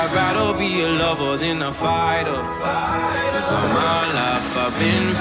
I'd rather be a lover than a fighter. Cause all my life I've been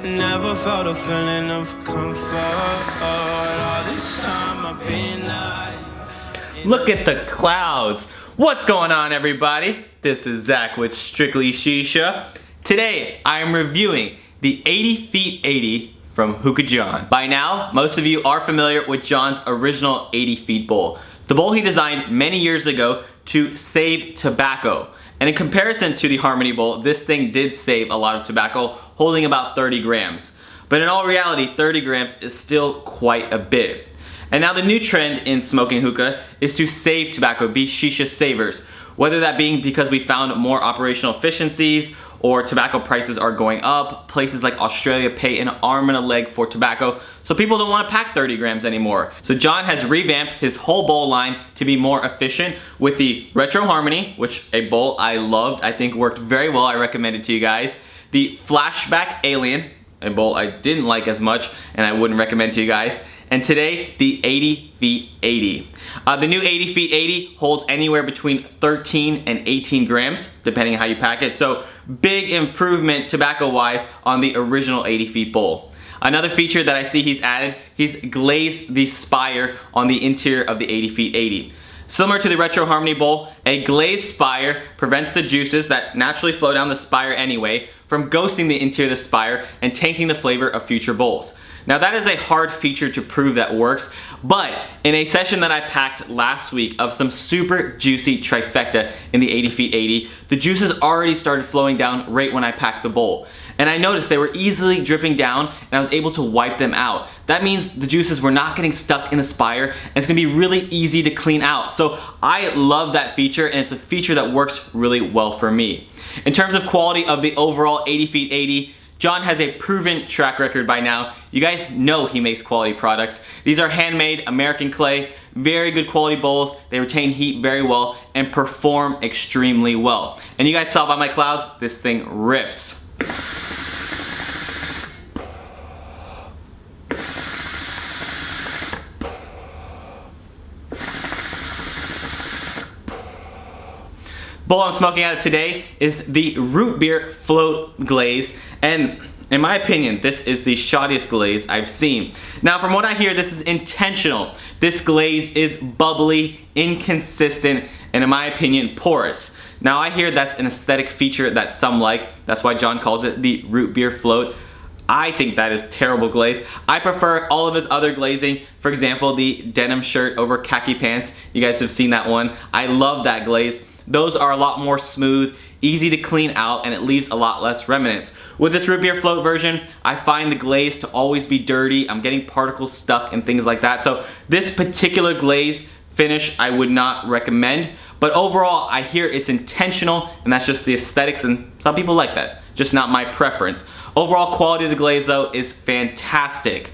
fighting, never felt a feeling of comfort. All this time I've been hiding. Look at the clouds. What's going on, everybody? This is Zach with Strictly Shisha. Today I am reviewing the 80 feet 80 from Hookah John. By now, most of you are familiar with John's original 80 feet bowl. The bowl he designed many years ago to save tobacco. And in comparison to the Harmony bowl, this thing did save a lot of tobacco, holding about 30 grams. But in all reality, 30 grams is still quite a bit. And now the new trend in smoking hookah is to save tobacco, be shisha savers. Whether that being because we found more operational efficiencies or tobacco prices are going up, places like Australia pay an arm and a leg for tobacco, so people don't want to pack 30 grams anymore. So John has revamped his whole bowl line to be more efficient with the Retro Harmony, which a bowl I loved, I think worked very well, I recommend it to you guys. The Flashback Alien, a bowl I didn't like as much and I wouldn't recommend to you guys. And today, the 80 feet 80. The new 80 feet 80 holds anywhere between 13 and 18 grams, depending on how you pack it. So big improvement tobacco-wise on the original 80 feet bowl. Another feature that I see he's added, he's glazed the spire on the interior of the 80 feet 80. Similar to the Retro Harmony bowl, a glazed spire prevents the juices that naturally flow down the spire anyway from ghosting the interior of the spire and tainting the flavor of future bowls. Now that is a hard feature to prove that works, but in a session that I packed last week of some super juicy trifecta in the 80 feet 80, the juices already started flowing down right when I packed the bowl. And I noticed they were easily dripping down and I was able to wipe them out. That means the juices were not getting stuck in the spire and it's gonna be really easy to clean out. So I love that feature and it's a feature that works really well for me. In terms of quality of the overall 80 feet 80, John has a proven track record by now. You guys know he makes quality products. These are handmade American clay, very good quality bowls. They retain heat very well and perform extremely well. And you guys saw by my clouds, this thing rips. Bowl I'm smoking out of today is the root beer float glaze, and in my opinion, this is the shottiest glaze I've seen. Now from what I hear, this is intentional. This glaze is bubbly, inconsistent, and in my opinion, porous. Now I hear that's an aesthetic feature that some like. That's why John calls it the root beer float. I think that is terrible glaze. I prefer all of his other glazing. For example, the denim shirt over khaki pants. You guys have seen that one. I love that glaze. Those are a lot more smooth, easy to clean out, and it leaves a lot less remnants. With this root beer float version, I find the glaze to always be dirty. I'm getting particles stuck and things like that. So this particular glaze finish I would not recommend. But overall, I hear it's intentional, and that's just the aesthetics, and some people like that. Just not my preference. Overall quality of the glaze though is fantastic.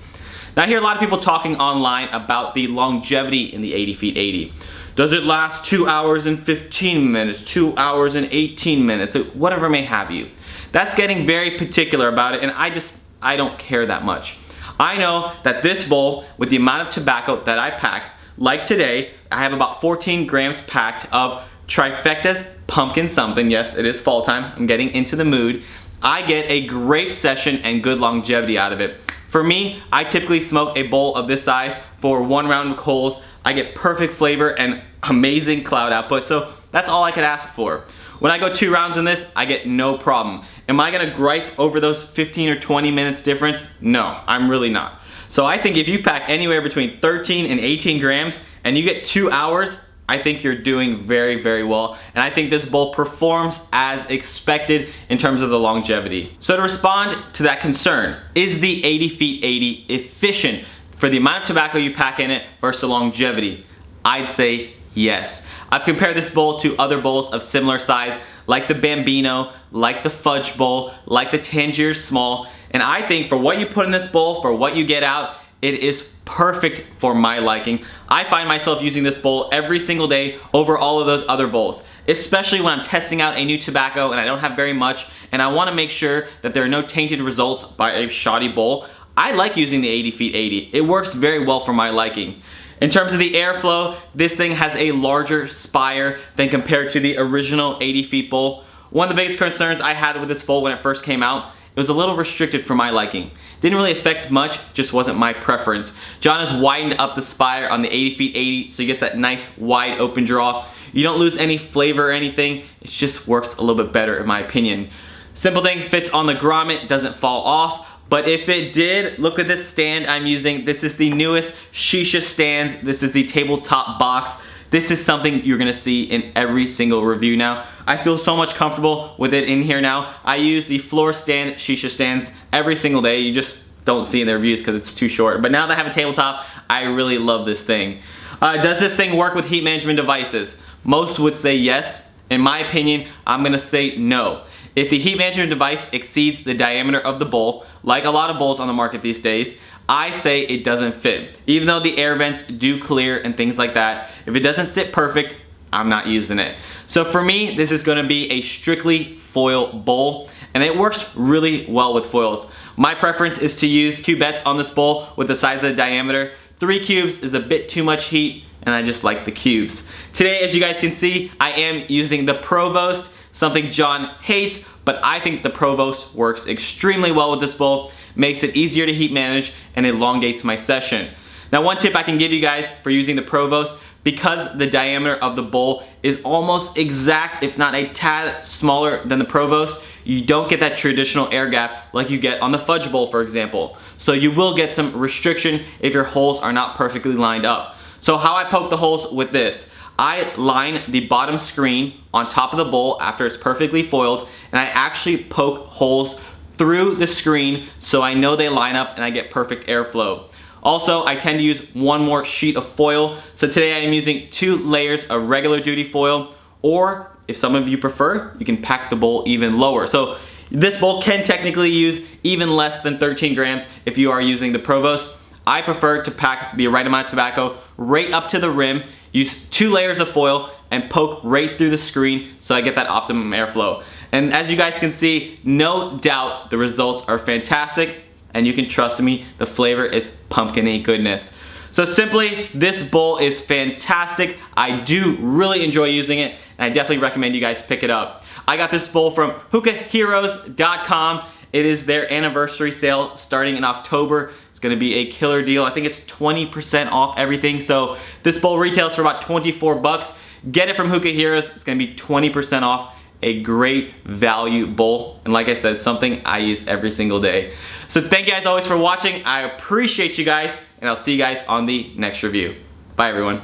Now I hear a lot of people talking online about the longevity in the 80 feet 80. Does it last 2 hours and 15 minutes, 2 hours and 18 minutes, whatever may have you? That's getting very particular about it, and I don't care that much. I know that this bowl, with the amount of tobacco that I pack, like today, I have about 14 grams packed of trifecta's pumpkin something. Yes, it is fall time. I'm getting into the mood. I get a great session and good longevity out of it. For me, I typically smoke a bowl of this size for 1 round of coals. I get perfect flavor and amazing cloud output, so that's all I could ask for. When I go 2 rounds in this, I get no problem. Am I gonna gripe over those 15 or 20 minutes difference? No, I'm really not. So I think if you pack anywhere between 13 and 18 grams and you get 2 hours, I think you're doing very, very well. And I think this bowl performs as expected in terms of the longevity. So to respond to that concern, is the 80 feet 80 efficient for the amount of tobacco you pack in it versus the longevity? I'd say yes. I've compared this bowl to other bowls of similar size, like the Bambino, like the Fudge Bowl, like the Tangier Small, and I think for what you put in this bowl, for what you get out, it is perfect for my liking. I find myself using this bowl every single day over all of those other bowls, especially when I'm testing out a new tobacco and I don't have very much and I want to make sure that there are no tainted results by a shoddy bowl. I like using the 80 feet 80. It works very well for my liking. In terms of the airflow, this thing has a larger spire than compared to the original 80 feet bowl. One of the biggest concerns I had with this bowl when it first came out, it was a little restricted for my liking. Didn't really affect much, just wasn't my preference. John has widened up the spire on the 80 feet 80, so you get that nice wide open draw. You don't lose any flavor or anything, it just works a little bit better in my opinion. Simple thing, fits on the grommet, doesn't fall off. But if it did, look at this stand I'm using. This is the newest Shisha stands. This is the tabletop box. This is something you're gonna see in every single review now. I feel so much comfortable with it in here now. I use the floor stand Shisha stands every single day. You just don't see in the reviews because it's too short. But now that I have a tabletop, I really love this thing. Does this thing work with heat management devices? Most would say yes. In my opinion, I'm gonna say no. If the heat management device exceeds the diameter of the bowl, like a lot of bowls on the market these days, I say it doesn't fit. Even though the air vents do clear and things like that, if it doesn't sit perfect, I'm not using it. So for me, this is gonna be a strictly foil bowl, and it works really well with foils. My preference is to use cubettes on this bowl with the size of the diameter. 3 cubes is a bit too much heat, and I just like the cubes. Today, as you guys can see, I am using the Provost, something John hates, but I think the Provost works extremely well with this bowl, makes it easier to heat manage, and elongates my session. Now, one tip I can give you guys for using the Provost, because the diameter of the bowl is almost exact, if not a tad smaller than the Provost, you don't get that traditional air gap like you get on the fudge bowl, for example. So you will get some restriction if your holes are not perfectly lined up. So how I poke the holes with this, I line the bottom screen on top of the bowl after it's perfectly foiled, and I actually poke holes through the screen so I know they line up and I get perfect airflow. Also, I tend to use one more sheet of foil. So today I am using 2 layers of regular duty foil, or if some of you prefer, you can pack the bowl even lower. So this bowl can technically use even less than 13 grams if you are using the Provost. I prefer to pack the right amount of tobacco right up to the rim, use 2 layers of foil, and poke right through the screen so I get that optimum airflow. And as you guys can see, no doubt the results are fantastic, and you can trust me, the flavor is pumpkin-y goodness. So simply, this bowl is fantastic. I do really enjoy using it, and I definitely recommend you guys pick it up. I got this bowl from hookahheroes.com. It is their anniversary sale starting in October. It's gonna be a killer deal. I think it's 20% off everything. So this bowl retails for about 24 bucks. Get it from Hookah Heroes. It's gonna be 20% off. A great value bowl. And like I said, something I use every single day. So thank you guys always for watching. I appreciate you guys, and I'll see you guys on the next review. Bye everyone.